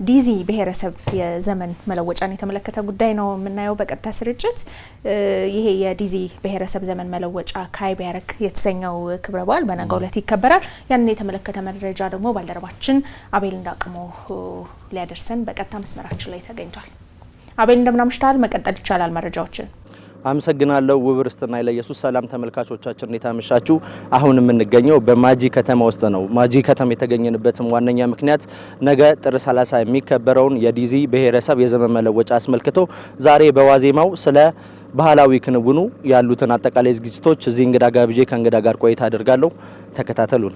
የዲዚ ብሔረሰብ የዘመን መለወጫን የተመለከተ ጉዳይ ነው የምናየው በቀጥታ ስርጭት። ይሄ የዲዚ ብሔረሰብ ዘመን መለወጫ ካይቢያርክ የተሰኘው ክብረ በዓል በነገው ዕለት ይከበራል። ያንን የተመለከተ መረጃ ደግሞ ባልደረባችን አቤል እንዳቅሞ ሊያደርሰን በቀጥታ መስመራችን ላይ ተገኝቷል። አቤል እንደምን አምሽተሃል? መቀጠል ይቻላል መረጃዎችን። አመሰግናለሁ ውብርስትና ለኢየሱስ። ሰላም ተመልካቾቻችን እንዴት አመሻችሁ? አሁን የምንገኘው በማጂ ከተማ ውስጥ ነው። ማጂ ከተማ የተገኘንበትም ዋነኛ ምክንያት ነገ ጥር 30 የሚከበረውን የዲዚ ብሔረሰብ የዘመን መለወጫ አስመልክቶ ዛሬ በዋዜማው ስለ ባህላዊ ክንውኑ ያሉትን አጠቃላይ ዝግጅቶች እዚህ እንግዳ ጋብዤ ከእንግዳ ጋር ቆይታ አደርጋለሁ። ተከታተሉን።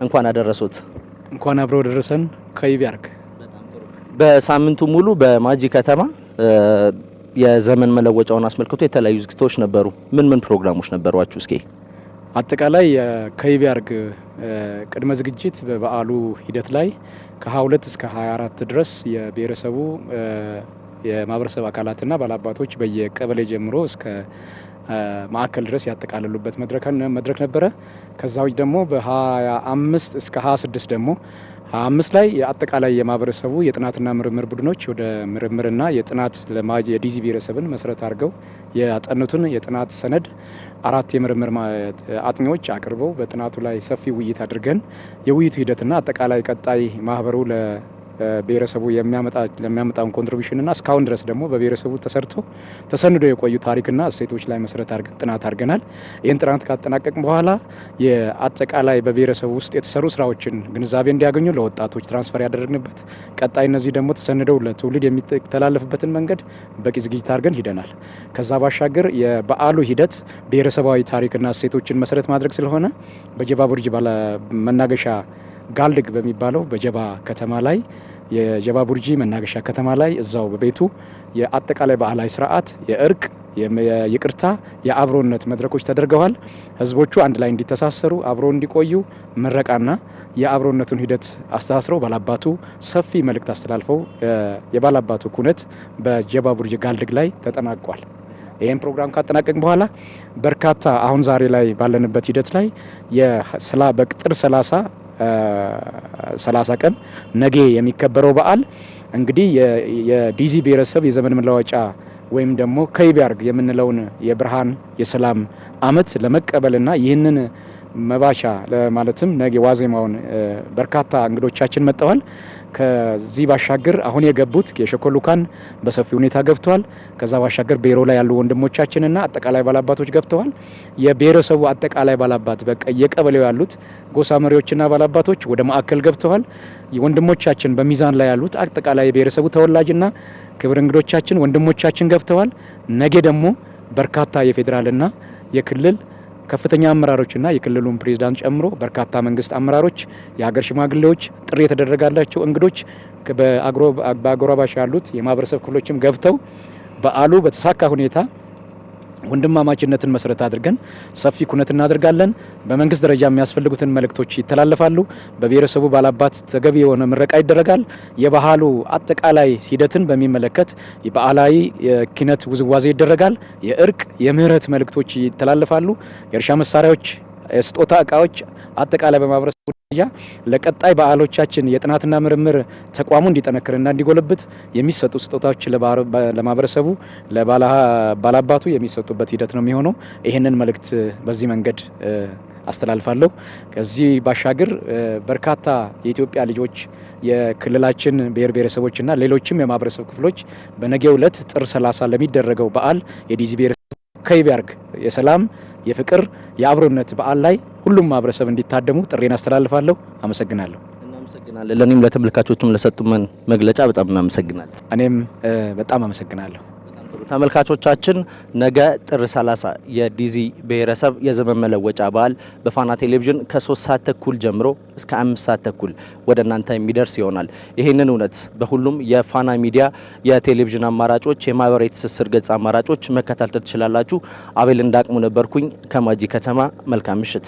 እንኳን አደረሱት። እንኳን አብሮ ደረሰን። ካይቢያርክ በሳምንቱ ሙሉ በማጂ ከተማ የዘመን መለወጫውን አስመልክቶ የተለያዩ ዝግጅቶች ነበሩ። ምን ፕሮግራሞች ነበሯችሁ? እስኪ አጠቃላይ የካይቢያርክ ቅድመ ዝግጅት በበዓሉ ሂደት ላይ ከ22 እስከ 24 ድረስ የብሔረሰቡ የማህበረሰብ አካላትና ባላባቶች በየቀበሌ ጀምሮ እስከ ማዕከል ድረስ ያጠቃለሉበት መድረክ ነበረ። ከዛ ውጭ ደግሞ በ25 እስከ 26 ደግሞ 25 ላይ አጠቃላይ የማህበረሰቡ የጥናትና ምርምር ቡድኖች ወደ ምርምርና የጥናት የዲዚ ብሔረሰብን መሰረት አድርገው ያጠኑትን የጥናት ሰነድ 4 የምርምር አጥኚዎች አቅርበው በጥናቱ ላይ ሰፊ ውይይት አድርገን የውይይቱ ሂደትና አጠቃላይ ቀጣይ ማህበሩ ብሔረሰቡ የሚያመጣውን ኮንትሪቢዩሽን እና እስካሁን ድረስ ደግሞ በብሔረሰቡ ተሰንዶ የቆዩ ታሪክና እሴቶች ላይ መሰረት አድርገን ጥናት አድርገናል። ይህን ጥናት ካጠናቀቅን በኋላ የአጠቃላይ በብሔረሰቡ ውስጥ የተሰሩ ስራዎችን ግንዛቤ እንዲያገኙ ለወጣቶች ትራንስፈር ያደረግንበት፣ ቀጣይ እነዚህ ደግሞ ተሰንደው ለትውልድ የሚተላለፍበትን መንገድ በቂ ዝግጅት አድርገን ሂደናል። ከዛ ባሻገር የበዓሉ ሂደት ብሔረሰባዊ ታሪክና እሴቶችን መሰረት ማድረግ ስለሆነ በጀባ ቡርጂ መናገሻ ጋልድግ በሚባለው በጀባ ከተማ ላይ የጀባ ቡርጂ መናገሻ ከተማ ላይ እዛው በቤቱ የአጠቃላይ ባህላዊ ስርዓት፣ የእርቅ፣ የይቅርታ፣ የአብሮነት መድረኮች ተደርገዋል። ህዝቦቹ አንድ ላይ እንዲተሳሰሩ አብሮ እንዲቆዩ ምረቃና የአብሮነቱን ሂደት አስተሳስረው ባላባቱ ሰፊ መልእክት አስተላልፈው የባላባቱ ኩነት በጀባ ቡርጂ ጋልድግ ላይ ተጠናቋል። ይህን ፕሮግራም ካጠናቀቅን በኋላ በርካታ አሁን ዛሬ ላይ ባለንበት ሂደት ላይ በጥር 30 ቀን ነገ የሚከበረው በዓል እንግዲህ የዲዚ ብሔረሰብ የዘመን መለወጫ ወይም ደግሞ ካይቢያርክ የምንለውን የብርሃን የሰላም አመት ለመቀበልና ይህንን መባቻ ለማለትም ነገ ዋዜማውን በርካታ እንግዶቻችን መጥተዋል። ከዚህ ባሻገር አሁን የገቡት የሸኮሉካን በሰፊ ሁኔታ ገብተዋል። ከዛ ባሻገር ቤሮ ላይ ያሉ ወንድሞቻችንና አጠቃላይ ባላባቶች ገብተዋል። የብሔረሰቡ አጠቃላይ ባላባት የቀበሌው ያሉት ጎሳ መሪዎችና ባላባቶች ወደ ማዕከል ገብተዋል። ወንድሞቻችን በሚዛን ላይ ያሉት አጠቃላይ የብሔረሰቡ ተወላጅና ክብር እንግዶቻችን ወንድሞቻችን ገብተዋል። ነገ ደግሞ በርካታ የፌዴራልና የክልል ከፍተኛ አመራሮችና የክልሉን ፕሬዝዳንት ጨምሮ በርካታ መንግስት አመራሮች፣ የሀገር ሽማግሌዎች፣ ጥሪ የተደረጋላቸው እንግዶች በአጎራባሽ ያሉት የማህበረሰብ ክፍሎችም ገብተው በዓሉ በተሳካ ሁኔታ ወንድማማችነትን መሰረት አድርገን ሰፊ ኩነት እናደርጋለን። በመንግስት ደረጃ የሚያስፈልጉትን መልእክቶች ይተላለፋሉ። በብሔረሰቡ ባላባት ተገቢ የሆነ ምረቃ ይደረጋል። የባህሉ አጠቃላይ ሂደትን በሚመለከት ባህላዊ የኪነት ውዝዋዜ ይደረጋል። የእርቅ የምህረት መልእክቶች ይተላለፋሉ። የእርሻ መሳሪያዎች፣ የስጦታ እቃዎች አጠቃላይ በማህበረሰቡ ደረጃ ለቀጣይ በዓሎቻችን የጥናትና ምርምር ተቋሙ እንዲጠነክርና እንዲጎለብት የሚሰጡ ስጦታዎች ለማህበረሰቡ ለባላባቱ የሚሰጡበት ሂደት ነው የሚሆነው። ይህንን መልእክት በዚህ መንገድ አስተላልፋለሁ። ከዚህ ባሻገር በርካታ የኢትዮጵያ ልጆች የክልላችን ብሔር ብሔረሰቦችና ሌሎችም የማህበረሰብ ክፍሎች በነገው ዕለት ጥር 30 ለሚደረገው በዓል የዲዚ ብሔረሰብ ካይቢያርክ የሰላም የፍቅር የአብሮነት በዓል ላይ ሁሉም ማህበረሰብ እንዲታደሙ ጥሬን አስተላልፋለሁ። አመሰግናለሁ። እናመሰግናለን። ለኔም ለተመልካቾችም ለሰጡን መግለጫ በጣም እናመሰግናለን። እኔም በጣም አመሰግናለሁ። ተመልካቾቻችን ነገ ጥር 30 የዲዚ ብሔረሰብ የዘመን መለወጫ በዓል በፋና ቴሌቪዥን ከ3 ሰዓት ተኩል ጀምሮ እስከ 5 ሰዓት ተኩል ወደ እናንተ የሚደርስ ይሆናል። ይህንን እውነት በሁሉም የፋና ሚዲያ የቴሌቪዥን አማራጮች፣ የማህበራዊ ትስስር ገጽ አማራጮች መከታተል ትችላላችሁ። አቤል እንዳቅሙ ነበርኩኝ ከማጂ ከተማ። መልካም ምሽት።